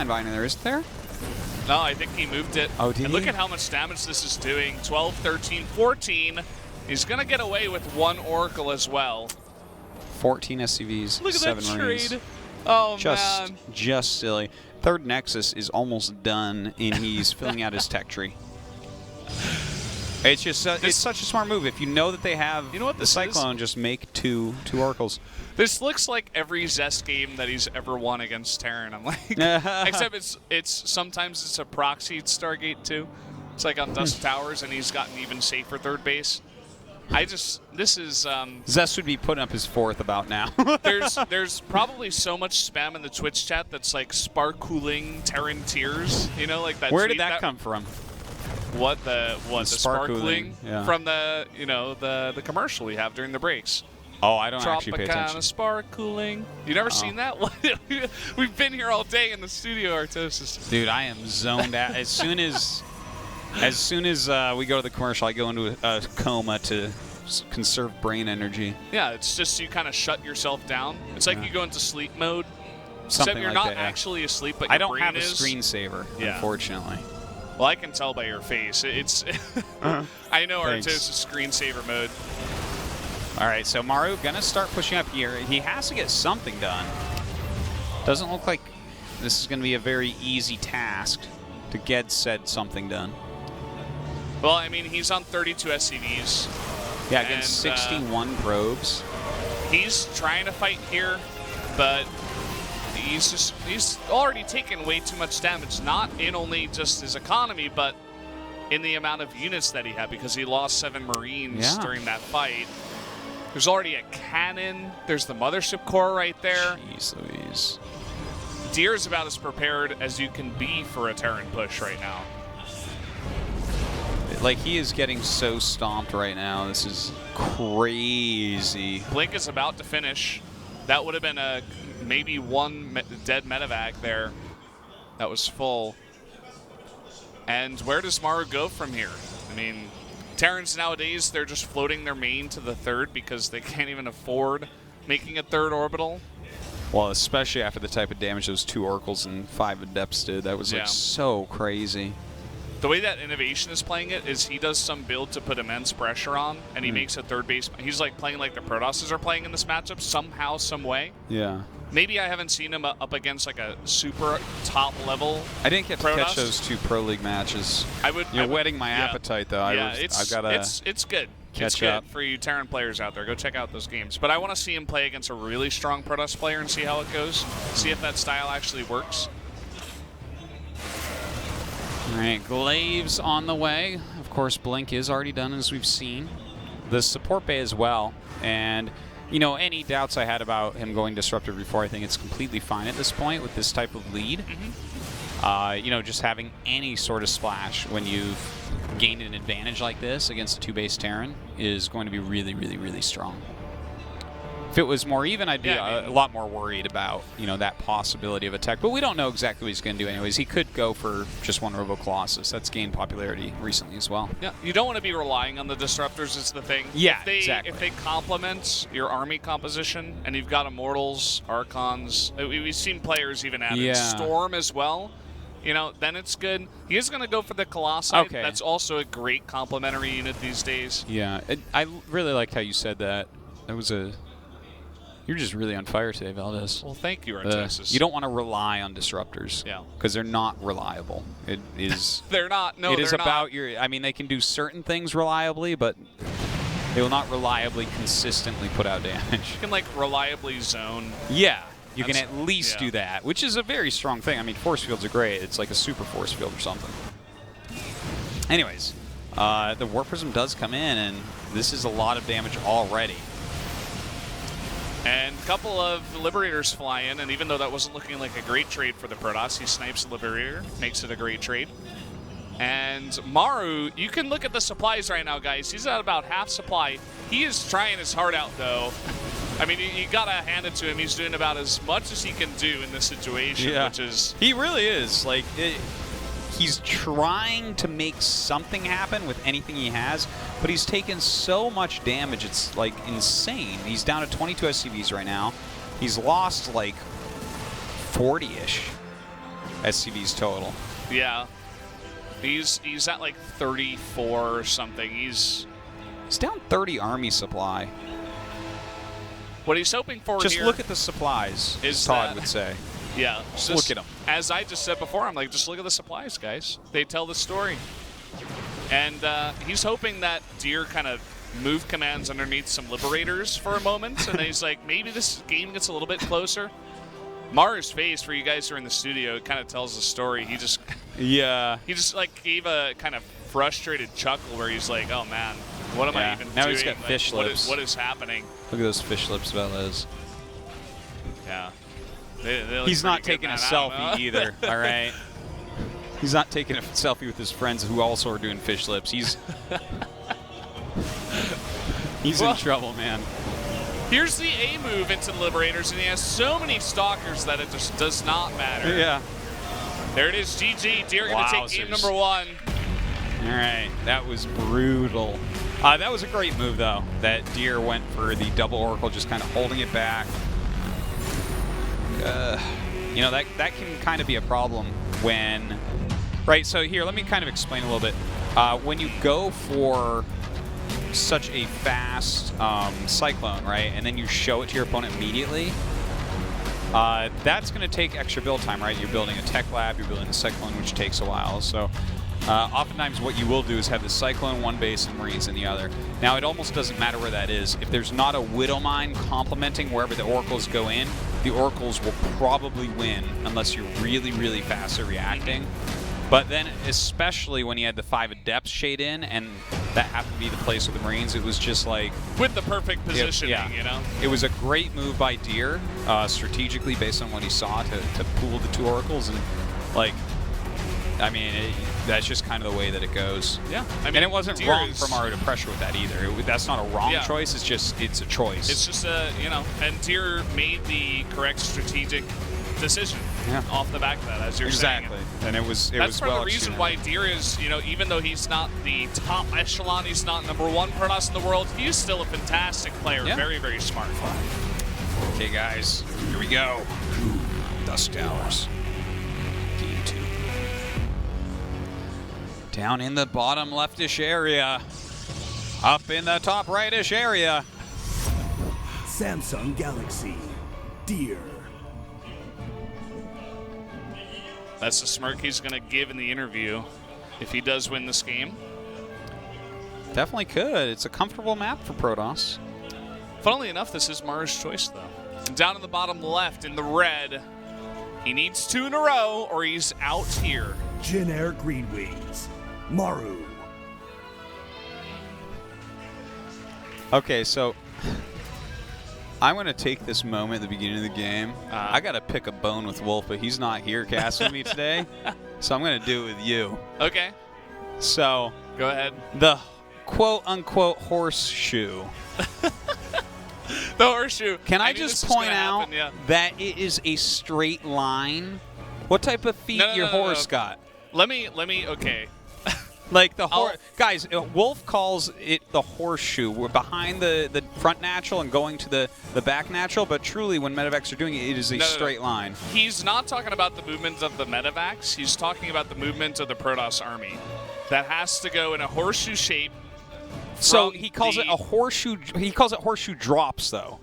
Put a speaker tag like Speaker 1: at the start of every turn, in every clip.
Speaker 1: line behind there, isn't there?
Speaker 2: No, I think he moved it.
Speaker 1: Oh, did
Speaker 2: and
Speaker 1: he?
Speaker 2: Look at how much damage this is doing. 12, 13, 14. He's going to get away with 1 Oracle as well.
Speaker 1: 14 SCVs,
Speaker 2: Look at
Speaker 1: 7
Speaker 2: that
Speaker 1: Marines.
Speaker 2: trade. Oh, man.
Speaker 1: Just silly. Third Nexus is almost done, and he's filling out his tech tree. It's just it's such a smart move. If you know that they have the Cyclone, just make two Oracles.
Speaker 2: This looks like every Zest game that he's ever won against Terran. I'm like, except it's sometimes it's a proxied Stargate too. It's like on Dust Towers, and he's got an even safer third base. This is
Speaker 1: Zest would be putting up his 4th about now.
Speaker 2: there's probably so much spam in the Twitch chat that's like sparkling Terran tears. You know, like that.
Speaker 1: Where did that come from?
Speaker 2: What the sparkling
Speaker 1: yeah.
Speaker 2: from the the commercial we have during the breaks.
Speaker 1: Oh, I don't actually pay attention.
Speaker 2: Tropicana sparkling. You never seen that? We've been here all day in the studio, Artosis.
Speaker 1: Dude, I am zoned out. As soon as we go to the commercial, I go into a coma to conserve brain energy.
Speaker 2: Yeah, it's just you kind of shut yourself down. It's like you go into sleep mode.
Speaker 1: Something
Speaker 2: Except you're
Speaker 1: like
Speaker 2: not
Speaker 1: that, yeah.
Speaker 2: actually asleep, but
Speaker 1: I
Speaker 2: your
Speaker 1: don't
Speaker 2: brain
Speaker 1: have a
Speaker 2: is.
Speaker 1: screensaver, unfortunately.
Speaker 2: Well, I can tell by your face. It's. I know Artosis screensaver mode.
Speaker 1: All right, so Maru gonna start pushing up here. He has to get something done. Doesn't look like this is gonna be a very easy task to get said something done.
Speaker 2: Well, I mean, he's on 32 SCVs.
Speaker 1: Yeah, against 61 probes.
Speaker 2: He's trying to fight here, but he's already taken way too much damage, not in only just his economy, but in the amount of units that he had, because he lost 7 Marines during that fight. There's already a cannon. There's the mothership core right there.
Speaker 1: Jeez Louise.
Speaker 2: Deer's about as prepared as you can be for a Terran push right now.
Speaker 1: Like, he is getting so stomped right now. This is crazy.
Speaker 2: Blink is about to finish. That would have been a maybe 1 dead medevac there. That was full. And where does Maru go from here? I mean, Terrans nowadays, they're just floating their main to the 3rd because they can't even afford making a 3rd orbital.
Speaker 1: Well, especially after the type of damage those 2 Oracles and 5 Adepts did. That was like so crazy.
Speaker 2: The way that Innovation is playing it is he does some build to put immense pressure on, and he makes a 3rd base. He's like playing like the Protosses are playing in this matchup somehow, some way.
Speaker 1: Yeah.
Speaker 2: Maybe I haven't seen him up against like a super top level.
Speaker 1: I didn't get to
Speaker 2: Protoss.
Speaker 1: catch those 2 Pro League matches.
Speaker 2: You're
Speaker 1: whetting my appetite, though.
Speaker 2: Yeah,
Speaker 1: I've got to
Speaker 2: it's good.
Speaker 1: Catch
Speaker 2: it's good
Speaker 1: up.
Speaker 2: for you Terran players out there. Go check out those games. But I want to see him play against a really strong Protoss player and see how it goes. See if that style actually works.
Speaker 1: All right, Glaives on the way. Of course, Blink is already done, as we've seen. The support bay as well. And, you know, any doubts I had about him going Disruptor before, I think it's completely fine at this point with this type of lead. You know, just having any sort of splash when you've gained an advantage like this against a 2-base Terran is going to be really, really, really strong. If it was more even, I'd be a lot more worried about, you know, that possibility of attack. But we don't know exactly what he's going to do anyways. He could go for just 1 Robo Colossus. That's gained popularity recently as well.
Speaker 2: Yeah, you don't want to be relying on the Disruptors is the thing.
Speaker 1: Yeah,
Speaker 2: exactly. If they complement your army composition and you've got Immortals, Archons, we've seen players even add Storm as well, you know, then it's good. He is going to go for the Colossi.
Speaker 1: Okay.
Speaker 2: That's also a great complementary unit these days.
Speaker 1: Yeah, I really liked how you said that. That was a... You're just really on fire today, Valdez.
Speaker 2: Well, thank you, Artosis.
Speaker 1: You don't want to rely on disruptors.
Speaker 2: Yeah.
Speaker 1: Because they're not reliable. It is...
Speaker 2: They're not. No,
Speaker 1: It is
Speaker 2: they're
Speaker 1: about
Speaker 2: not.
Speaker 1: your... I mean, they can do certain things reliably, but they will not reliably, consistently put out damage.
Speaker 2: You can, like, reliably zone.
Speaker 1: Yeah. You can at least do that, which is a very strong thing. I mean, force fields are great. It's like a super force field or something. Anyways, the Warp Prism does come in, and this is a lot of damage already.
Speaker 2: And a couple of Liberators fly in, and even though that wasn't looking like a great trade for the Protoss, he snipes the Liberator, makes it a great trade. And Maru, you can look at the supplies right now, guys. He's at about half supply. He is trying his heart out, though. I mean, you got to hand it to him. He's doing about as much as he can do in this situation, which is...
Speaker 1: He really is. Like, he's trying to make something happen with anything he has, but he's taken so much damage, it's, like, insane. He's down to 22 SCVs right now. He's lost, like, 40-ish. SCV's total.
Speaker 2: Yeah. He's at like 34 or something. He's
Speaker 1: down 30 army supply.
Speaker 2: What he's hoping for
Speaker 1: just
Speaker 2: here
Speaker 1: look at the supplies, as Todd would say.
Speaker 2: Yeah.
Speaker 1: Just look at them.
Speaker 2: As I just said before, I'm like, just look at the supplies, guys. They tell the story. And he's hoping that Deer kind of move commands underneath some Liberators for a moment, and then he's like, maybe this game gets a little bit closer. Maru's face, for you guys who are in the studio, it kind of tells the story. He just like gave a kind of frustrated chuckle where he's like, oh man, what am I even doing?
Speaker 1: Now he's got fish lips.
Speaker 2: What is happening?
Speaker 1: Look at those fish lips, Velez.
Speaker 2: Yeah.
Speaker 1: He's not taking a selfie either, all right? He's not taking a selfie with his friends who also are doing fish lips. He's in trouble, man.
Speaker 2: Here's the A move into the Liberators, and he has so many stalkers that it just does not matter.
Speaker 1: Yeah.
Speaker 2: There it is, GG. Deer going to take game number 1.
Speaker 1: All right, that was brutal. That was a great move, though, that Deer went for the double Oracle, just kind of holding it back. You know, that can kind of be a problem when... Right, so here, let me kind of explain a little bit. When you go for such a fast Cyclone, right, and then you show it to your opponent immediately, that's going to take extra build time, right? You're building a Tech Lab, you're building a Cyclone, which takes a while. So oftentimes what you will do is have the Cyclone one base and Marines in the other. Now, it almost doesn't matter where that is. If there's not a Widow Mine complementing wherever the Oracles go in, the Oracles will probably win unless you're really, really fast at reacting. But then, especially when he had the 5 Adepts shade in, and that happened to be the place with the Marines, it was just like...
Speaker 2: With the perfect positioning, you know?
Speaker 1: It was a great move by Deer, strategically, based on what he saw, to pool the 2 Oracles. And, like, I mean, that's just kind of the way that it goes.
Speaker 2: Yeah. I mean,
Speaker 1: and it wasn't wrong for Maru to pressure with that either. That's not a wrong choice. It's just, it's a choice.
Speaker 2: It's just you know, and Deer made the correct strategic decision off the back of that, as you're saying.
Speaker 1: Exactly. And it was
Speaker 2: That's part
Speaker 1: well
Speaker 2: of the reason why Deer is, you know, even though he's not the top echelon, he's not #1 Protoss in the world, he's still a fantastic player.
Speaker 1: Yeah.
Speaker 2: Very, very smart.
Speaker 1: Okay, guys, here we go. Dusk Towers. Game 2. Down in the bottom leftish area. Up in the top rightish area.
Speaker 3: Samsung Galaxy. Deer.
Speaker 2: That's the smirk he's going to give in the interview if he does win this game.
Speaker 1: Definitely could. It's a comfortable map for Protoss.
Speaker 2: Funnily enough, this is Maru's choice, though. Down in the bottom left in the red, he needs 2 in a row or he's out here.
Speaker 3: Jin Air Green Wings. Maru.
Speaker 1: Okay, so I'm going to take this moment at the beginning of the game. I got to pick a bone with Wolf, but he's not here casting with me today, so I'm going to do it with you.
Speaker 2: Okay.
Speaker 1: So
Speaker 2: go ahead.
Speaker 1: The quote-unquote horseshoe.
Speaker 2: The horseshoe.
Speaker 1: Can I just point out that it is a straight line? What type of feet your horse got?
Speaker 2: Let me, okay.
Speaker 1: Like the horse, guys. Wolf calls it the horseshoe. We're behind the front natural and going to the back natural, but truly, when medevacs are doing it, it is a straight line.
Speaker 2: He's not talking about the movement of the medevacs. He's talking about the movement of the Protoss army. That has to go in a horseshoe shape.
Speaker 1: So he calls it a horseshoe. He calls it horseshoe drops, though.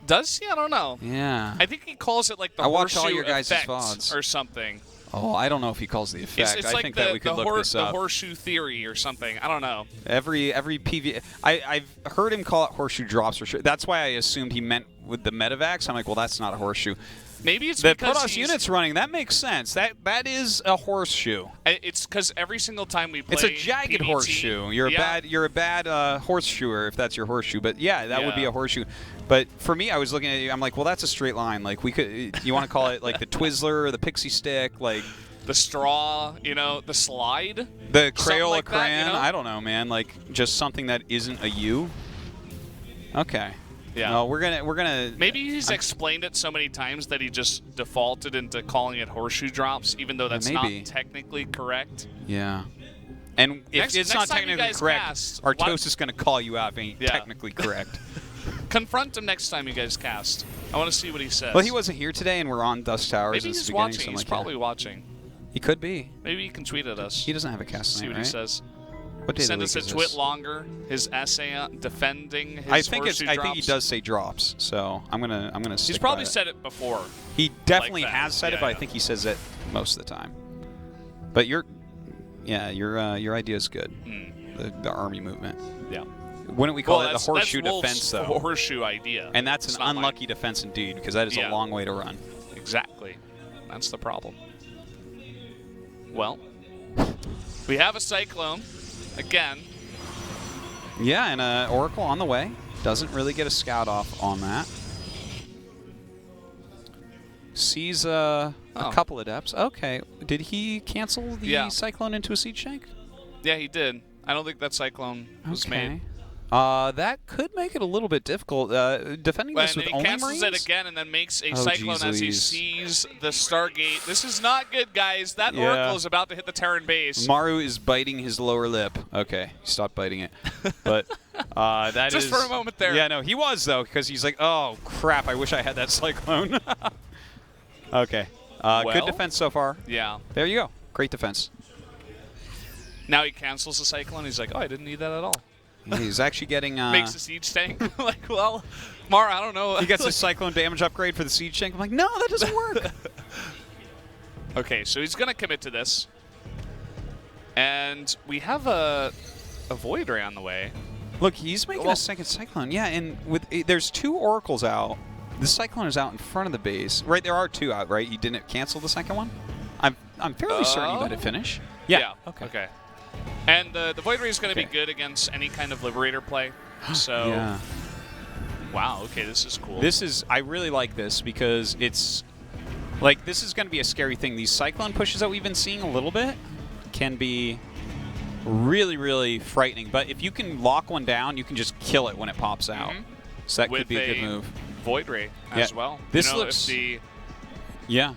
Speaker 2: Does he? I don't know.
Speaker 1: Yeah.
Speaker 2: I think he calls it like the horseshoe effect or something.
Speaker 1: Oh, I don't know if he calls the effect.
Speaker 2: It's
Speaker 1: I
Speaker 2: like
Speaker 1: think that we could look this up.
Speaker 2: The horseshoe theory or something. I don't know.
Speaker 1: Every PV, I've heard him call it horseshoe drops for sure. That's why I assumed he meant with the medevacs. I'm like, well, that's not a horseshoe.
Speaker 2: Maybe it's
Speaker 1: the
Speaker 2: because
Speaker 1: Protoss unit's running. That makes sense. That is a horseshoe.
Speaker 2: It's because every single time we play,
Speaker 1: it's a jagged
Speaker 2: PvT,
Speaker 1: horseshoe. You're a bad horseshoer if that's your horseshoe. But yeah, that would be a horseshoe. But for me, I was looking at it. I'm like, well, that's a straight line. Like we could. You want to call it like the Twizzler or the pixie stick, like.
Speaker 2: The straw, you know, the slide.
Speaker 1: The Crayola crayon.
Speaker 2: You know?
Speaker 1: I don't know, man. Like just something that isn't a U. Okay.
Speaker 2: Yeah.
Speaker 1: No, we're gonna.
Speaker 2: Maybe he's explained it so many times that he just defaulted into calling it horseshoe drops, even though that's not technically correct.
Speaker 1: Yeah. And if it's not technically correct, Artos is going to call you out being technically correct.
Speaker 2: Confront him next time you guys cast. I want to see what he says.
Speaker 1: Well, he wasn't here today, and we're on Dusk Towers.
Speaker 2: Maybe
Speaker 1: and
Speaker 2: he's
Speaker 1: it's
Speaker 2: watching. He's
Speaker 1: like
Speaker 2: probably watching.
Speaker 1: He could be.
Speaker 2: Maybe he can tweet at us.
Speaker 1: He doesn't have a cast
Speaker 2: See
Speaker 1: tonight,
Speaker 2: what
Speaker 1: right?
Speaker 2: he says.
Speaker 1: What day
Speaker 2: Send
Speaker 1: of
Speaker 2: us
Speaker 1: the
Speaker 2: a
Speaker 1: week is
Speaker 2: twit
Speaker 1: this?
Speaker 2: longer. His essay on defending his
Speaker 1: I think
Speaker 2: horseshoe
Speaker 1: I
Speaker 2: drops.
Speaker 1: think he does say drops, so I'm gonna stick
Speaker 2: He's probably
Speaker 1: by it.
Speaker 2: said it before.
Speaker 1: He definitely
Speaker 2: that.
Speaker 1: has said
Speaker 2: Yeah,
Speaker 1: it, but
Speaker 2: yeah.
Speaker 1: I think he says it most of the time. But your idea is good. The army movement.
Speaker 2: Yeah.
Speaker 1: Wouldn't we call it the horseshoe
Speaker 2: that's Wolf's
Speaker 1: defense, though?
Speaker 2: Horseshoe idea.
Speaker 1: And that's
Speaker 2: It's
Speaker 1: an
Speaker 2: not mine.
Speaker 1: unlucky defense indeed, because that is a
Speaker 2: Yeah.
Speaker 1: long way to run.
Speaker 2: Exactly. That's the problem. Well, we have a Cyclone again.
Speaker 1: Yeah, and Oracle on the way. Doesn't really get a scout off on that. Sees a couple of depths. Okay. Did he cancel the Cyclone into a Siege Tank?
Speaker 2: Yeah, he did. I don't think that Cyclone was made.
Speaker 1: That could make it a little bit difficult. Defending this with
Speaker 2: he
Speaker 1: only
Speaker 2: cancels
Speaker 1: Marines?
Speaker 2: it again and then makes a
Speaker 1: Oh,
Speaker 2: Cyclone
Speaker 1: geez
Speaker 2: as he
Speaker 1: Louise.
Speaker 2: sees the Stargate. This is not good, guys. That
Speaker 1: Yeah.
Speaker 2: Oracle is about to hit the Terran base.
Speaker 1: Maru is biting his lower lip. Okay, he stopped biting it. But that
Speaker 2: Just
Speaker 1: is...
Speaker 2: for a moment there.
Speaker 1: Yeah, no, he was, though, because he's like, oh, crap, I wish I had that Cyclone. Okay. Good defense so far.
Speaker 2: Yeah.
Speaker 1: There you go. Great defense.
Speaker 2: Now he cancels the Cyclone. He's like, oh, I didn't need that at all.
Speaker 1: He's actually getting...
Speaker 2: Makes a siege tank. Like, well, Mar, I don't know.
Speaker 1: He gets a Cyclone damage upgrade for the Siege Tank. I'm like, no, that doesn't work.
Speaker 2: Okay, so he's going to commit to this. And we have a Void Ray on the way.
Speaker 1: Look, he's making a second Cyclone. Yeah, and there's 2 Oracles out. The Cyclone is out in front of the base. Right, there are 2 out, right? You didn't cancel the second one? I'm fairly certain you let it finish. Yeah.
Speaker 2: Okay. And the Void Ray is going to be good against any kind of Liberator play. So,
Speaker 1: Yeah.
Speaker 2: wow, okay, this is cool.
Speaker 1: I really like this because it's, like, this is going to be a scary thing. These Cyclone pushes that we've been seeing a little bit can be really, really frightening. But if you can lock one down, you can just kill it when it pops out. So that could be a good move.
Speaker 2: Void Ray as well.
Speaker 1: This
Speaker 2: looks...
Speaker 1: Yeah.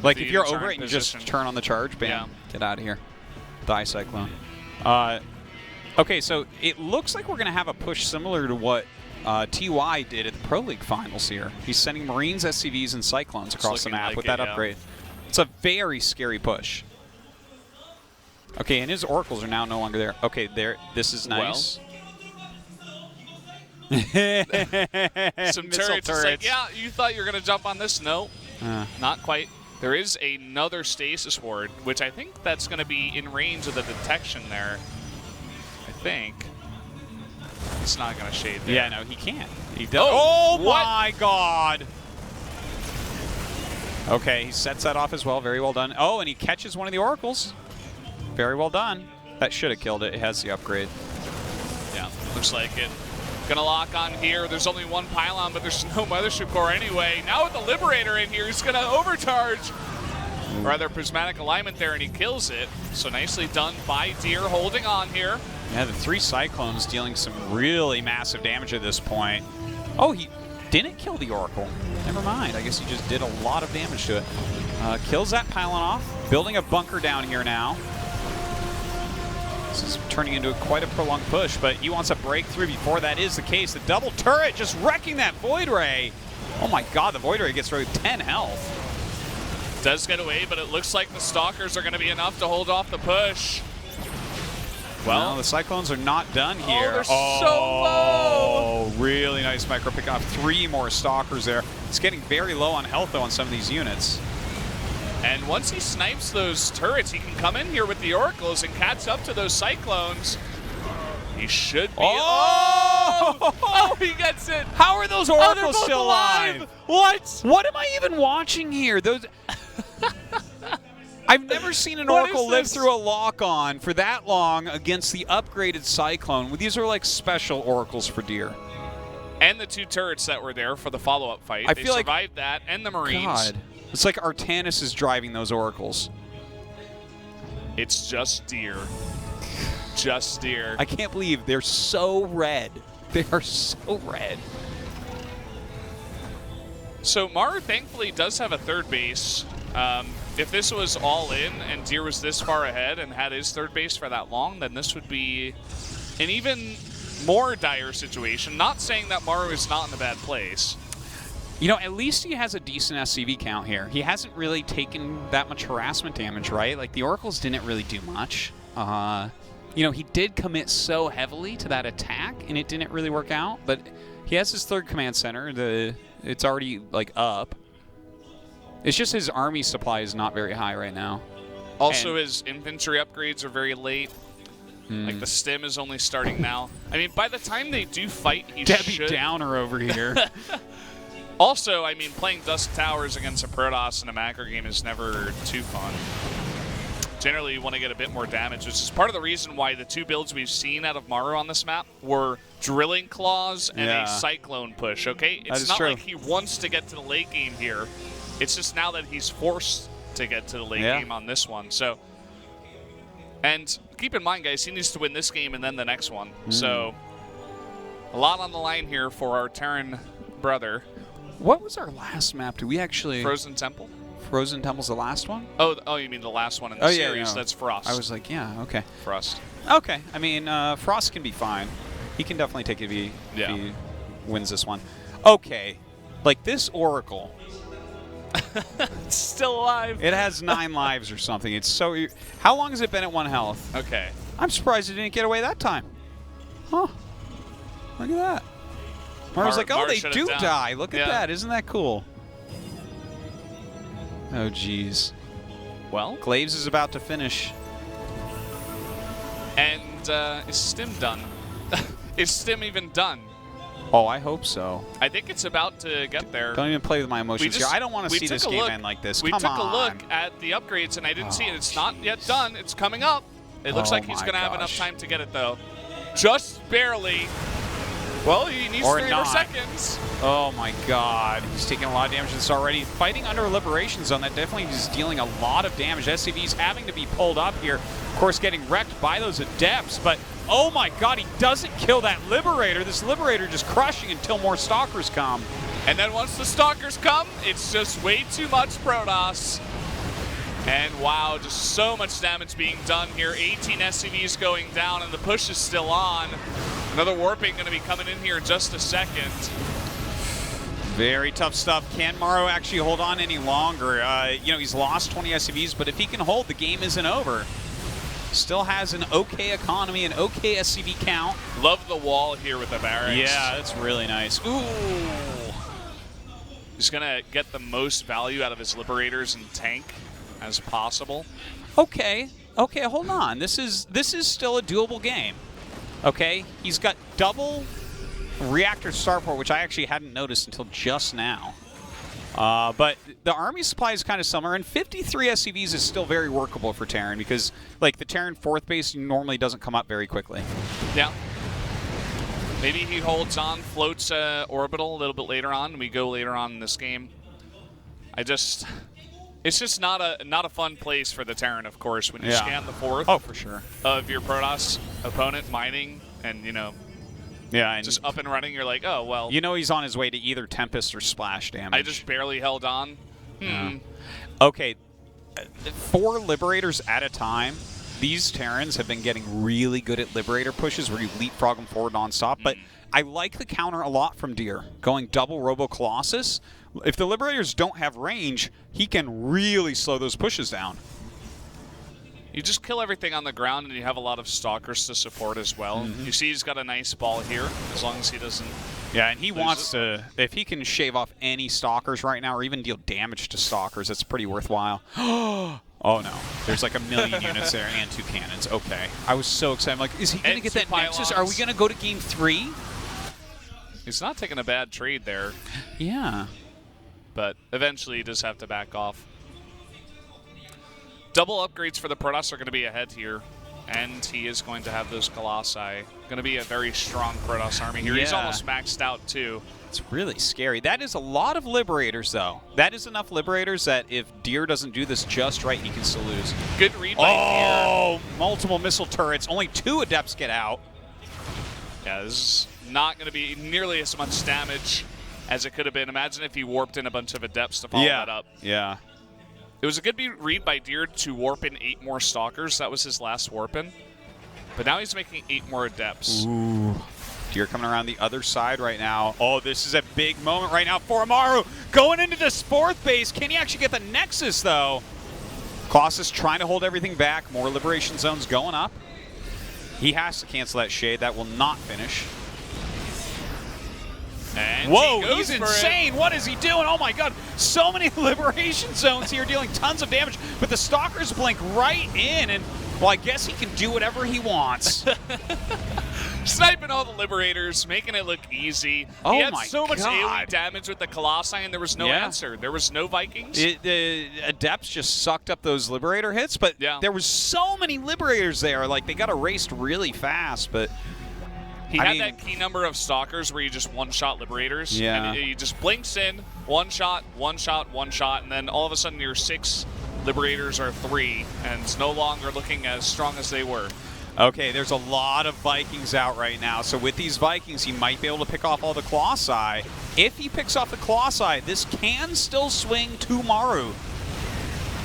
Speaker 1: Like, if you're
Speaker 2: units
Speaker 1: over
Speaker 2: are
Speaker 1: it
Speaker 2: in
Speaker 1: and you just
Speaker 2: position.
Speaker 1: turn on the charge, bam,
Speaker 2: Yeah.
Speaker 1: get out of here. Die Cyclone. Okay, so it looks like we're going to have a push similar to what TY did at the Pro League Finals here. He's sending Marines, SCVs, and Cyclones across the map
Speaker 2: like
Speaker 1: with
Speaker 2: it,
Speaker 1: that
Speaker 2: yeah.
Speaker 1: upgrade. It's a very scary push. Okay, and his Oracles are now no longer there. Okay, there. This is nice.
Speaker 2: Some
Speaker 1: Missile
Speaker 2: turrets. It's like, yeah, you thought you were going to jump on this? No, not quite. There is another Stasis Ward, which I think that's going to be in range of the detection there. I think. It's not going to shade there.
Speaker 1: Yeah, no, he can't. He does.
Speaker 2: Oh,
Speaker 1: my God! Okay, he sets that off as well. Very well done. Oh, and he catches one of the Oracles. Very well done. That should have killed it. It has the upgrade.
Speaker 2: Yeah, looks like it. Gonna lock on here. There's only one pylon, but there's no Mothership Core anyway. Now with the Liberator in here, he's gonna overcharge. Rather prismatic alignment there, and he kills it. So nicely done by Deer, holding on here.
Speaker 1: Yeah, the 3 Cyclones dealing some really massive damage at this point. Oh, he didn't kill the Oracle. Never mind. I guess he just did a lot of damage to it. Kills that pylon off. Building a bunker down here now. This is turning into quite a prolonged push, but he wants a breakthrough before that is the case. The double turret just wrecking that Void Ray. Oh my God, the Void Ray gets rid of 10 health.
Speaker 2: Does get away, but it looks like the Stalkers are going to be enough to hold off the push. Well,
Speaker 1: no, the Cyclones are not done here.
Speaker 2: they're so low.
Speaker 1: Oh, really nice micro pick off. 3 more Stalkers there. It's getting very low on health, though, on some of these units.
Speaker 2: And once he snipes those turrets, he can come in here with the Oracles and catch up to those Cyclones. He should be. Oh, he gets it.
Speaker 1: How are those Oracles still alive?
Speaker 2: What?
Speaker 1: What am I even watching here? Those. I've never seen an
Speaker 2: What
Speaker 1: Oracle
Speaker 2: is
Speaker 1: live
Speaker 2: this?
Speaker 1: through a lock-on for that long against the upgraded Cyclone. These are like special Oracles for Deer.
Speaker 2: And the 2 turrets that were there for the follow-up fight.
Speaker 1: I
Speaker 2: They
Speaker 1: feel like-
Speaker 2: survived that, and the Marines.
Speaker 1: God. It's like Artanis is driving those Oracles.
Speaker 2: It's just Deer. Just Deer.
Speaker 1: I can't believe they're so red. They are so red.
Speaker 2: So Maru thankfully does have a 3rd base. If this was all in and Deer was this far ahead and had his 3rd base for that long, then this would be an even more dire situation. Not saying that Maru is not in a bad place.
Speaker 1: You know, at least he has a decent SCV count here. He hasn't really taken that much harassment damage, right? Like, the Oracles didn't really do much. You know, he did commit so heavily to that attack, and it didn't really work out. But he has his 3rd command center. It's already, like, up. It's just his army supply is not very high right now.
Speaker 2: Also, his infantry upgrades are very late. Like, the stim is only starting now. I mean, by the time they do fight, he
Speaker 1: Debbie
Speaker 2: should...
Speaker 1: Downer over here.
Speaker 2: Also, I mean, playing Dusk Towers against a Protoss in a macro game is never too fun. Generally, you want to get a bit more damage, which is part of the reason why the 2 builds we've seen out of Maru on this map were Drilling Claws and a Cyclone push, okay? It's not like he wants to get to the late game here. It's just now that he's forced to get to the late game on this one. So, and keep in mind, guys, he needs to win this game and then the next one. So, a lot on the line here for our Terran brother.
Speaker 1: What was our last map? Did we actually...
Speaker 2: Frozen Temple?
Speaker 1: Frozen Temple's the last one?
Speaker 2: Oh, you mean the last one in the series?
Speaker 1: No.
Speaker 2: That's Frost.
Speaker 1: I was like, yeah, okay.
Speaker 2: Frost.
Speaker 1: Okay, I mean, Frost can be fine. He can definitely take it if he wins this one. Okay, like this Oracle...
Speaker 2: It's still alive.
Speaker 1: It has 9 lives or something. It's so... How long has it been at 1 health?
Speaker 2: Okay.
Speaker 1: I'm surprised it didn't get away that time. Huh. Look at that. Mara's like, oh, they do die. Look at that. Isn't that cool? Oh, jeez.
Speaker 2: Well,
Speaker 1: Glaves is about to finish.
Speaker 2: And is Stim done? Is Stim even done?
Speaker 1: Oh, I hope so.
Speaker 2: I think it's about to get there.
Speaker 1: Don't even play with my emotions here. I don't want to see this game end like this.
Speaker 2: We
Speaker 1: Come
Speaker 2: took
Speaker 1: on.
Speaker 2: a look at the upgrades, and I didn't see it. It's not yet done. It's coming up. It looks like he's going to have enough time to get it, though. Just barely. Well, he needs 3 more seconds.
Speaker 1: Oh, my God. He's taking a lot of damage to this already. Fighting under a Liberation Zone, that definitely is dealing a lot of damage. SCV's having to be pulled up here. Of course, getting wrecked by those Adepts, but oh my God, he doesn't kill that Liberator. This Liberator just crushing until more Stalkers come.
Speaker 2: And then once the Stalkers come, it's just way too much Protoss. And wow, just so much damage being done here. 18 SCVs going down, and the push is still on. Another warping going to be coming in here in just a second.
Speaker 1: Very tough stuff. Can Maru actually hold on any longer? You know, he's lost 20 SCVs, but if he can hold, the game isn't over. Still has an okay economy, an okay SCV count.
Speaker 2: Love the wall here with the barracks.
Speaker 1: Yeah, that's really nice. Ooh.
Speaker 2: He's going to get the most value out of his Liberators and tank as possible.
Speaker 1: Okay. Okay, hold on. This is still a doable game. Okay? He's got double reactor starport, which I actually hadn't noticed until just now. But the army supply is kind of similar, and 53 SCVs is still very workable for Terran because, like, the Terran 4th base normally doesn't come up very quickly.
Speaker 2: Yeah. Maybe he holds on, floats orbital a little bit later on, and we go later on in this game. It's just not a fun place for the Terran, of course, when you scan the 4th.
Speaker 1: Oh, for sure.
Speaker 2: Of your Protoss opponent mining, and, you know,
Speaker 1: and
Speaker 2: just up and running, you're like, oh, well.
Speaker 1: You know he's on his way to either Tempest or Splash damage.
Speaker 2: I just barely held on.
Speaker 1: Yeah. Okay, 4 Liberators at a time. These Terrans have been getting really good at Liberator pushes where you leapfrog them forward nonstop, but I like the counter a lot from Deer, going double Robo Colossus. If the Liberators don't have range, he can really slow those pushes down.
Speaker 2: You just kill everything on the ground, and you have a lot of Stalkers to support as well. You see he's got a nice ball here, as long as he doesn't...
Speaker 1: Yeah, and he wants to... If he can shave off any Stalkers right now, or even deal damage to Stalkers, that's pretty worthwhile. Oh, no. There's like 1 million units there and 2 cannons. Okay. I was so excited. I'm like, is he going to get that Nexus? Are we going to go to Game 3?
Speaker 2: He's not taking a bad trade there.
Speaker 1: Yeah.
Speaker 2: But eventually he does have to back off. Double upgrades for the Protoss are going to be ahead here, and he is going to have those Colossi. Going to be a very strong Protoss army here. He's almost maxed out, too.
Speaker 1: It's really scary. That is a lot of Liberators, though. That is enough Liberators that if Deer doesn't do this just right, he can still lose.
Speaker 2: Good read by Deer.
Speaker 1: Oh, multiple missile turrets. Only 2 Adepts get out.
Speaker 2: Yeah, this is not going to be nearly as much damage as it could have been. Imagine if he warped in a bunch of Adepts to follow that up.
Speaker 1: Yeah.
Speaker 2: It was a good read by Deer to warp in 8 more Stalkers. That was his last warp in. But now he's making 8 more Adepts.
Speaker 1: Ooh. Deer coming around the other side right now. Oh, this is a big moment right now for Amaru. Going into this fourth base. Can he actually get the Nexus, though? Colossus trying to hold everything back. More Liberation Zones going up. He has to cancel that Shade. That will not finish.
Speaker 2: And
Speaker 1: whoa,
Speaker 2: he's
Speaker 1: insane. What is he doing? Oh, my God. So many Liberation Zones here dealing tons of damage. But the Stalkers blink right in. And, well, I guess he can do whatever he wants.
Speaker 2: Sniping all the Liberators, making it look easy.
Speaker 1: Oh
Speaker 2: he had
Speaker 1: my
Speaker 2: so much
Speaker 1: God.
Speaker 2: AoE damage with the Colossi, and there was no answer. There was no Vikings.
Speaker 1: The Adepts just sucked up those Liberator hits, but there was so many Liberators there. Like, they got erased really fast, but...
Speaker 2: He had that key number of Stalkers where you just one-shot Liberators.
Speaker 1: Yeah.
Speaker 2: And he just blinks in, one shot, one shot, one shot, and then all of a sudden your 6 Liberators are 3, and it's no longer looking as strong as they were.
Speaker 1: Okay, there's a lot of Vikings out right now. So with these Vikings, he might be able to pick off all the Colossi. If he picks off the Colossi, this can still swing to Maru.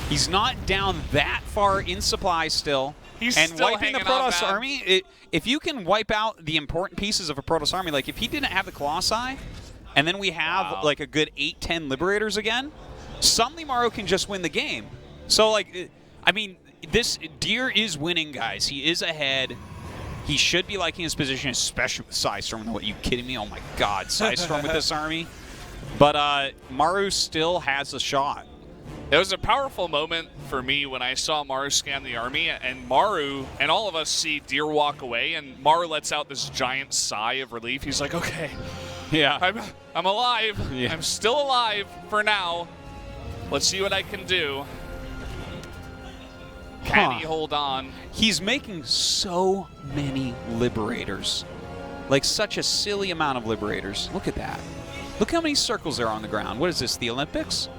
Speaker 1: He's not down that far in supply still.
Speaker 2: He's
Speaker 1: and
Speaker 2: still
Speaker 1: wiping the
Speaker 2: hanging on,
Speaker 1: Protoss
Speaker 2: man.
Speaker 1: army, if you can wipe out the important pieces of a Protoss army, like if he didn't have the Colossi, and then we have like a good 8-10 Liberators again, suddenly Maru can just win the game. So like, I mean, this Deer is winning, guys. He is ahead. He should be liking his position, especially with Psystorm. What, are you kidding me? Oh my God, Psystorm with this army. But Maru still has a shot.
Speaker 2: It was a powerful moment for me when I saw Maru scan the army, and Maru and all of us see Deer walk away, and Maru lets out this giant sigh of relief. He's like, okay,
Speaker 1: yeah,
Speaker 2: I'm alive.
Speaker 1: Yeah.
Speaker 2: I'm still alive for now. Let's see what I can do. Can he hold on?
Speaker 1: He's making so many Liberators. Like, such a silly amount of Liberators. Look at that. Look how many circles there are on the ground. What is this, the Olympics?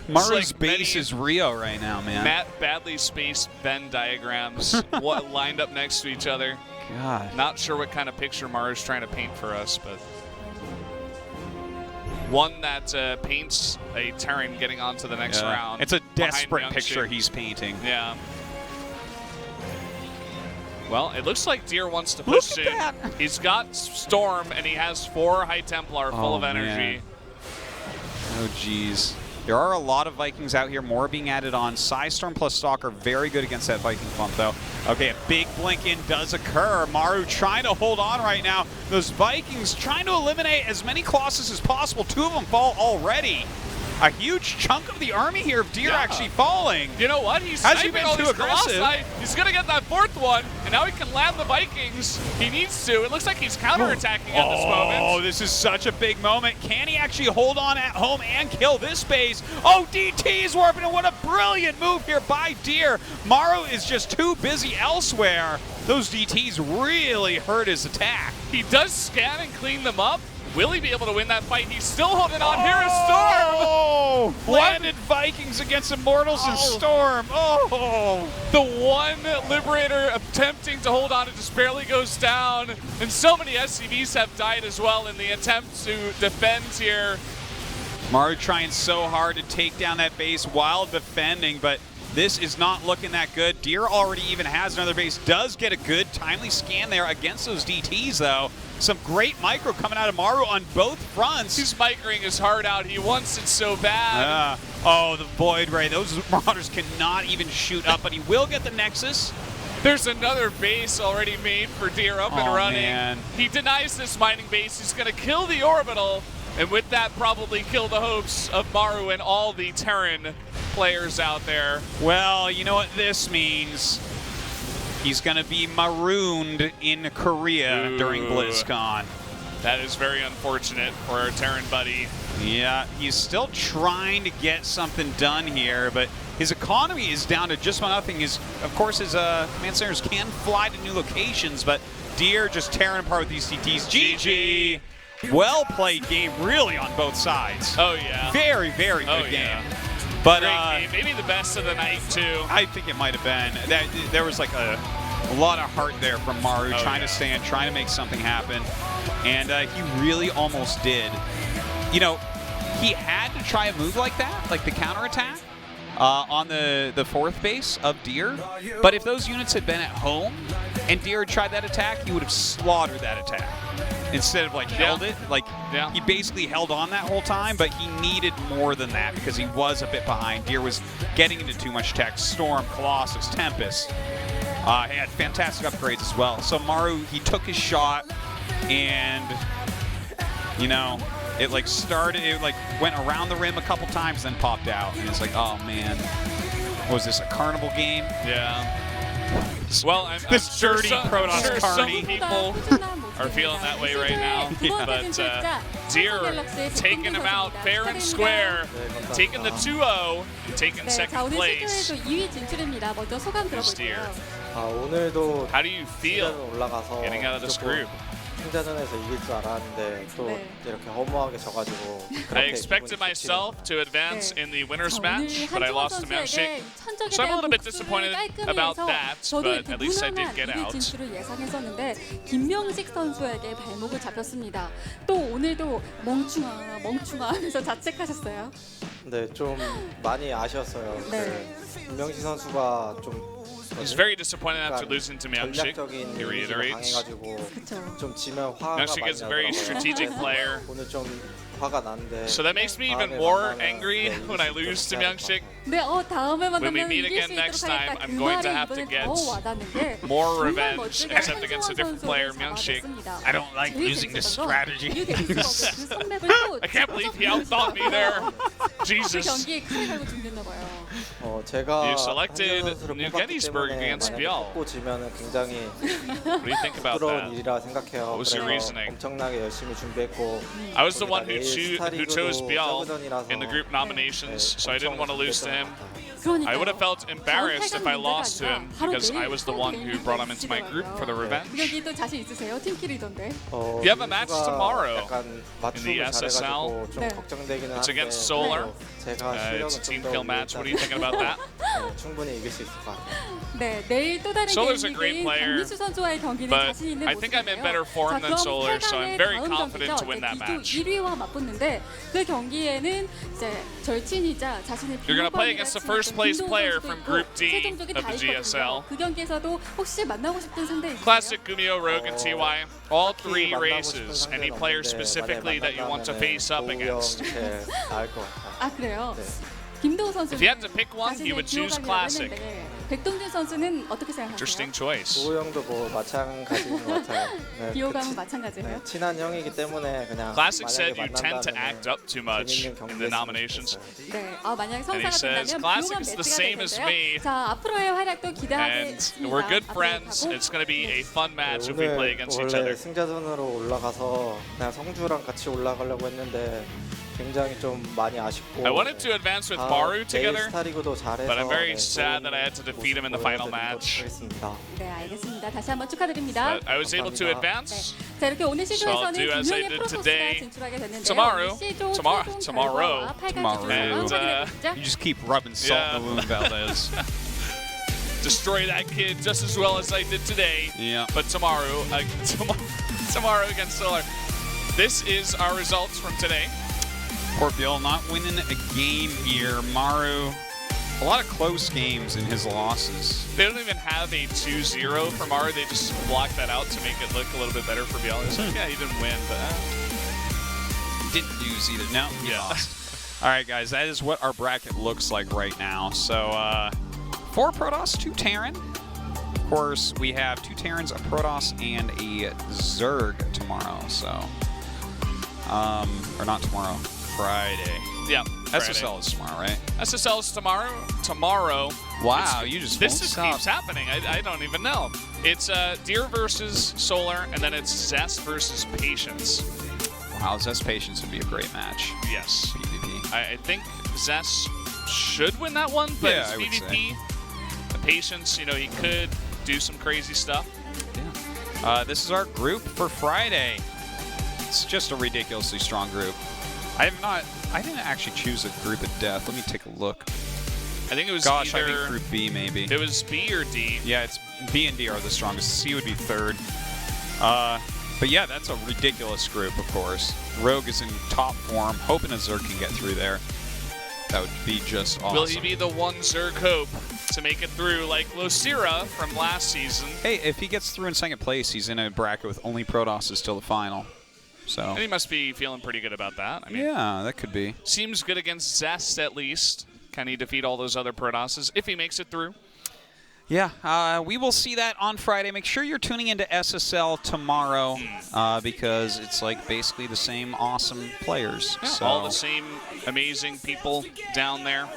Speaker 1: Maru's
Speaker 2: like
Speaker 1: base is Rio right now, man.
Speaker 2: Matt badly spaced Venn diagrams lined up next to each other.
Speaker 1: God.
Speaker 2: Not sure what kind of picture Maru's trying to paint for us, but one that paints a Terran getting on to the next round.
Speaker 1: It's a desperate
Speaker 2: Young
Speaker 1: picture
Speaker 2: Shu.
Speaker 1: he's painting.
Speaker 2: Yeah. Well, it looks like Deer wants to push
Speaker 1: Look
Speaker 2: soon.
Speaker 1: at that.
Speaker 2: He's got Storm, and he has 4 High Templar full of energy.
Speaker 1: Man. Oh, jeez. There are a lot of Vikings out here, more being added on. Psystorm plus Stalker, very good against that Viking clump, though. Okay, a big blink in does occur. Maru trying to hold on right now. Those Vikings trying to eliminate as many Colossus as possible. 2 of them fall already. A huge chunk of the army here of Deer actually falling.
Speaker 2: You know what? He's
Speaker 1: Has he
Speaker 2: sniping
Speaker 1: been
Speaker 2: all
Speaker 1: too
Speaker 2: these
Speaker 1: aggressive?
Speaker 2: Colossi. He's going to get that 4th one, and now he can land the Vikings. He needs to. It looks like he's counterattacking at this moment.
Speaker 1: Oh, this is such a big moment. Can he actually hold on at home and kill this base? Oh, DT is warping, and what a brilliant move here by Deer. Maru is just too busy elsewhere. Those DTs really hurt his attack.
Speaker 2: He does scan and clean them up. Will he be able to win that fight? He's still holding on. Here is Storm.
Speaker 1: Oh, landed Vikings against Immortals and Storm. Oh.
Speaker 2: The one Liberator attempting to hold on, it just barely goes down. And so many SCVs have died as well in the attempt to defend here.
Speaker 1: Maru trying so hard to take down that base while defending, but this is not looking that good. Deer already even has another base. Does get a good timely scan there against those DTs, though. Some great micro coming out of Maru on both fronts.
Speaker 2: He's microing his heart out. He wants it so bad.
Speaker 1: Oh, the Void Ray. Those Marauders cannot even shoot up, but he will get the Nexus.
Speaker 2: There's another base already made for Deer up and running.
Speaker 1: Man.
Speaker 2: He denies this mining base. He's going to kill the Orbital, and with that probably kill the hopes of Maru and all the Terran players out there.
Speaker 1: Well, you know what this means. He's going to be marooned in Korea during BlizzCon.
Speaker 2: That is very unfortunate for our Terran buddy.
Speaker 1: Yeah, he's still trying to get something done here, but his economy is down to just about nothing. Of course, his command centers can fly to new locations, but Deer just tearing apart with these CTs. GG! Well played game, really, on both sides.
Speaker 2: Oh, yeah.
Speaker 1: Very, very good game.
Speaker 2: Yeah.
Speaker 1: But
Speaker 2: great game. Maybe the best of the night, too.
Speaker 1: I think it might have been. There was like a lot of heart there from Maru, trying to stand, trying to make something happen. And he really almost did. You know, he had to try a move like that, like the counterattack, on the 4th base of Deer. But if those units had been at home and Deer tried that attack, he would have slaughtered that attack. Instead of like held it, like he basically held on that whole time, but he needed more than that because he was a bit behind. Deer was getting into too much tech. Storm, Colossus, Tempest. He had fantastic upgrades as well. So Maru, he took his shot, and you know, it like started, it like went around the rim a couple times, then popped out, and it's like, oh man, was this a carnival game?
Speaker 2: Yeah. Well, I'm
Speaker 1: this
Speaker 2: sure
Speaker 1: dirty
Speaker 2: some people
Speaker 4: people
Speaker 2: are feeling that way right now. But Deer taking him out fair and square, taking the 2-0, and taking
Speaker 4: 자,
Speaker 2: second
Speaker 4: 오늘
Speaker 2: place.
Speaker 4: 실제로 2위 진출입니다. 먼저 소감
Speaker 2: Deer.
Speaker 4: 들어볼게요.
Speaker 5: 오늘도
Speaker 2: How do you feel
Speaker 5: 올라가서
Speaker 2: getting out of this group?
Speaker 5: 승자전에서 이길 줄 알았는데 또
Speaker 4: 네.
Speaker 5: 이렇게 허무하게 져가지고
Speaker 2: I expected myself to advance in the winners match, but I lost to Myungshik. So I'm a little bit disappointed about that, but at least I did get out.
Speaker 4: 진출을 예상했었는데 김명식 선수에게 발목을 잡혔습니다. 또 오늘도 멍충아 하면서 자책하셨어요.
Speaker 5: 네, 좀 많이 아쉬웠어요.
Speaker 4: 네.
Speaker 5: 김명식 선수가 좀
Speaker 2: He's very disappointed after losing to Myungshik.
Speaker 5: 전략적인
Speaker 2: He reiterates.
Speaker 5: 강해가지고 좀 지면 화가
Speaker 2: Myungshik
Speaker 5: 많이
Speaker 2: is a very
Speaker 5: 나더라고요.
Speaker 2: strategic player.
Speaker 5: 오늘 좀 화가 났는데
Speaker 2: So that makes me even more angry when I lose to Myungshik.
Speaker 4: 네, 다음에
Speaker 2: When we
Speaker 4: 만나면
Speaker 2: meet
Speaker 4: 이길 수
Speaker 2: again next
Speaker 4: 있도록
Speaker 2: time,
Speaker 4: 하겠다.
Speaker 2: I'm
Speaker 4: 그
Speaker 2: going to
Speaker 4: 말이
Speaker 2: have to
Speaker 4: 이번에
Speaker 2: get
Speaker 4: 더 와닿는데
Speaker 2: more
Speaker 4: 정말
Speaker 2: revenge,
Speaker 4: 멋지게
Speaker 2: except against a different player,
Speaker 4: 선수를
Speaker 2: Myungshik.
Speaker 4: 잡아냈습니다.
Speaker 1: I don't like
Speaker 4: 제일
Speaker 1: losing this
Speaker 4: 재밌었던 건
Speaker 1: strategy.
Speaker 4: 이유가 있을 수 없는 그 성맥을 또
Speaker 2: I can't believe he outthought me there.
Speaker 4: 그
Speaker 2: Jesus.
Speaker 4: 경기에 칼을 갈고 준비했나 봐요.
Speaker 5: 제가
Speaker 2: You selected
Speaker 5: 한지원 선수를
Speaker 2: New
Speaker 5: 뽑았기
Speaker 2: Gettysburg
Speaker 5: 때문에
Speaker 2: against
Speaker 5: 만약에
Speaker 2: Bial.
Speaker 5: 뽑고 지면은 굉장히
Speaker 2: What do you think about
Speaker 5: 부러운
Speaker 2: that?
Speaker 5: 일이라 생각해요.
Speaker 2: What was your
Speaker 5: 그래서
Speaker 2: reasoning?
Speaker 5: 엄청나게 열심히 준비했고
Speaker 2: I was the
Speaker 5: 거기다
Speaker 2: one who
Speaker 5: 내일
Speaker 2: chose
Speaker 5: 스타리그도
Speaker 2: Bial
Speaker 5: 저그전이라서
Speaker 2: in the group nominations, so I didn't want to lose to him.
Speaker 4: 그러니까요.
Speaker 2: I would have felt embarrassed if I lost to him because I was the one who brought him into my group for the
Speaker 4: 그
Speaker 2: revenge.
Speaker 4: 경기도 자신 있으세요? 팀끼리던데.
Speaker 2: You have a match tomorrow
Speaker 5: 약간
Speaker 2: in
Speaker 5: 맞추고
Speaker 2: the SSL.
Speaker 5: 잘해가지고 좀
Speaker 4: 네.
Speaker 5: 걱정되기는
Speaker 2: It's
Speaker 5: 한데
Speaker 2: against Solar.
Speaker 5: 제가
Speaker 2: It's a
Speaker 5: 실력은
Speaker 2: team
Speaker 5: 좀더
Speaker 2: kill match. What are you thinking about that?
Speaker 5: 충분히 이길 수 있을 것 같아요.
Speaker 4: 네, 내일 또 다른
Speaker 2: Solar's a great
Speaker 4: 경기인
Speaker 2: player,
Speaker 4: 강민수 선수와의 경기는
Speaker 2: but
Speaker 4: 자신 있는
Speaker 2: I think I'm in
Speaker 4: 모습이에요.
Speaker 2: better form
Speaker 4: 자,
Speaker 2: than
Speaker 4: 그럼
Speaker 2: Solar, so I'm
Speaker 4: 8강의
Speaker 2: very
Speaker 4: 다음
Speaker 2: confident to
Speaker 4: 경기죠.
Speaker 2: win that
Speaker 4: 이제
Speaker 2: match.
Speaker 4: 1위와 맞붙는데 그 경기에는 이제 절친이자 자신의
Speaker 2: You're gonna play against the first place player from Group D
Speaker 4: 최종적이
Speaker 2: of
Speaker 4: 다
Speaker 2: the
Speaker 4: 있거든요.
Speaker 2: GSL.
Speaker 4: 그 경기에서도 혹시 만나고 싶은 상대 있으세요?
Speaker 2: Classic Gumio, Rogue, and TY. All three
Speaker 5: 만나고
Speaker 2: races.
Speaker 5: 싶은
Speaker 2: Any
Speaker 5: 상대는
Speaker 2: player
Speaker 5: 없는데
Speaker 2: specifically that you want to
Speaker 5: 만약에
Speaker 2: face up
Speaker 5: 만난다면은
Speaker 2: against?
Speaker 5: 도우 형 이렇게 나을 것 같아요.
Speaker 4: 아 그래요?
Speaker 5: 네.
Speaker 4: 김도우 선수는
Speaker 2: If you had to pick one, you would choose
Speaker 4: 자신의
Speaker 2: Classic.
Speaker 4: 기호감이라고 했는데 백동준 선수는 어떻게 생각하세요?
Speaker 2: Interesting choice.
Speaker 5: 도우 형도 뭐 마찬가지인 것 같아요. 네,
Speaker 4: 기호감은 마찬가지예요?
Speaker 5: 네, 친한 형이기 때문에 그냥
Speaker 2: Classic
Speaker 5: 만약에
Speaker 2: said you tend to
Speaker 5: 만난다면은
Speaker 2: act up too much
Speaker 5: 재밌는
Speaker 2: in the
Speaker 5: 경기였으면
Speaker 2: nominations.
Speaker 5: 좋겠어요.
Speaker 4: 네, 만약에
Speaker 2: And he
Speaker 4: 성사가
Speaker 2: says,
Speaker 4: 된다면
Speaker 2: "Classic
Speaker 4: 비호감
Speaker 2: is the
Speaker 4: 매치가
Speaker 2: same as
Speaker 4: 되는데요.
Speaker 2: me."
Speaker 4: 자, 앞으로의 활약도 기대하고
Speaker 2: And
Speaker 4: 있습니다.
Speaker 2: we're good
Speaker 4: 앞으로
Speaker 2: friends.
Speaker 4: 가고.
Speaker 2: It's going to be a fun match if we play
Speaker 5: 오늘
Speaker 2: against each
Speaker 5: 원래
Speaker 2: other.
Speaker 5: 승자전으로 올라가서 그냥 성주랑 같이 올라가려고 했는데 굉장히 좀 많이 아쉽고
Speaker 2: I wanted to advance with Maru
Speaker 5: 내일
Speaker 2: together,
Speaker 5: 스타리그도 잘해서
Speaker 2: but I'm very
Speaker 5: 네,
Speaker 2: sad that
Speaker 5: 좋은
Speaker 2: I had to defeat him in the
Speaker 5: 모습
Speaker 2: final
Speaker 5: 보여드리도록
Speaker 2: match.
Speaker 5: 하겠습니다.
Speaker 4: 네, 알겠습니다. 다시 한번 축하드립니다.
Speaker 2: But I was able to
Speaker 5: 감사합니다.
Speaker 2: advance.
Speaker 4: 자, 이렇게 오늘 시즌에서는
Speaker 2: do as I
Speaker 4: 두 명의
Speaker 2: did
Speaker 4: 프로토스가
Speaker 2: today.
Speaker 4: 진출하게 됐는데요.
Speaker 2: Tomorrow.
Speaker 4: 시조
Speaker 2: Tomorrow.
Speaker 4: 최종
Speaker 2: Tomorrow.
Speaker 4: 결과와 8강
Speaker 1: Tomorrow.
Speaker 4: 진출을
Speaker 2: And,
Speaker 4: 확인해보시죠.
Speaker 1: You just keep rubbing salt
Speaker 2: Yeah.
Speaker 1: in the wound, Valdez.
Speaker 2: Destroy that kid just as well as I did today.
Speaker 1: Yeah.
Speaker 2: But tomorrow against Solar. This is our results from today.
Speaker 1: Port Bill not winning a game here. Maru, a lot of close games in his losses.
Speaker 2: They don't even have a 2-0 for Maru. They just blocked that out to make it look a little bit better for Biel. It's like, yeah, he didn't win, but
Speaker 1: Didn't lose either. No, he
Speaker 2: Yeah.
Speaker 1: lost. All right, guys, that is what our bracket looks like right now. So, 4 Protoss, 2 Terran. Of course, we have 2 Terrans, a Protoss, and a Zerg tomorrow. So, or not tomorrow, Friday.
Speaker 2: yeah.
Speaker 1: SSL is tomorrow, right?
Speaker 2: SSL is tomorrow. Tomorrow.
Speaker 1: Wow, you just
Speaker 2: This
Speaker 1: won't
Speaker 2: just
Speaker 1: stop.
Speaker 2: keeps happening. I don't even know. It's Deer versus Solar, and then it's Zest versus Patience.
Speaker 1: Wow, Zest Patience would be a great match.
Speaker 2: Yes.
Speaker 1: PvP.
Speaker 2: I think Zest should win that one, but
Speaker 1: Yeah,
Speaker 2: it's
Speaker 1: I would
Speaker 2: PvP. The Patience, you know, he could do some crazy stuff.
Speaker 1: Yeah. This is our group for Friday. It's just a ridiculously strong group. I didn't actually choose a group of death. Let me take a look.
Speaker 2: I think it was
Speaker 1: Gosh, I
Speaker 2: either
Speaker 1: think group B maybe.
Speaker 2: it was B or D.
Speaker 1: Yeah, it's B and D are the strongest. C would be third. But yeah, that's a ridiculous group, of course. Rogue is in top form, hoping a Zerg can get through there. That would be just awesome.
Speaker 2: Will he be the one Zerg hope? to make it through like Losira from last season.
Speaker 1: Hey, if he gets through in second place, he's in a bracket with only Protosses till the final. So.
Speaker 2: And he must be feeling pretty good about that. I mean,
Speaker 1: yeah, that could be.
Speaker 2: Seems good against Zest at least. Can he defeat all those other Protosses if he makes it through?
Speaker 1: Yeah, we will see that on Friday. Make sure you're tuning into SSL tomorrow because it's like basically the same awesome players.
Speaker 2: Yeah,
Speaker 1: so.
Speaker 2: all the same amazing people down there.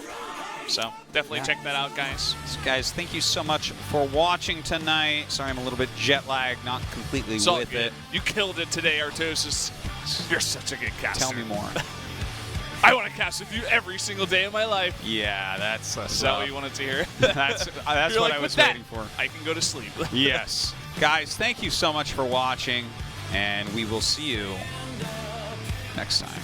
Speaker 2: So definitely check that out, guys.
Speaker 1: So guys, thank you so much for watching tonight. Sorry I'm a little bit jet lagged, not completely with it.
Speaker 2: You killed it today, Artosis. You're such a good caster.
Speaker 1: Tell me more.
Speaker 2: I want to cast with you every single day of my life.
Speaker 1: Yeah, that's
Speaker 2: Is that what you wanted to hear?
Speaker 1: That's what
Speaker 2: like,
Speaker 1: I was
Speaker 2: with
Speaker 1: waiting for.
Speaker 2: I can go to sleep.
Speaker 1: Yes. Guys, thank you so much for watching, and we will see you next time.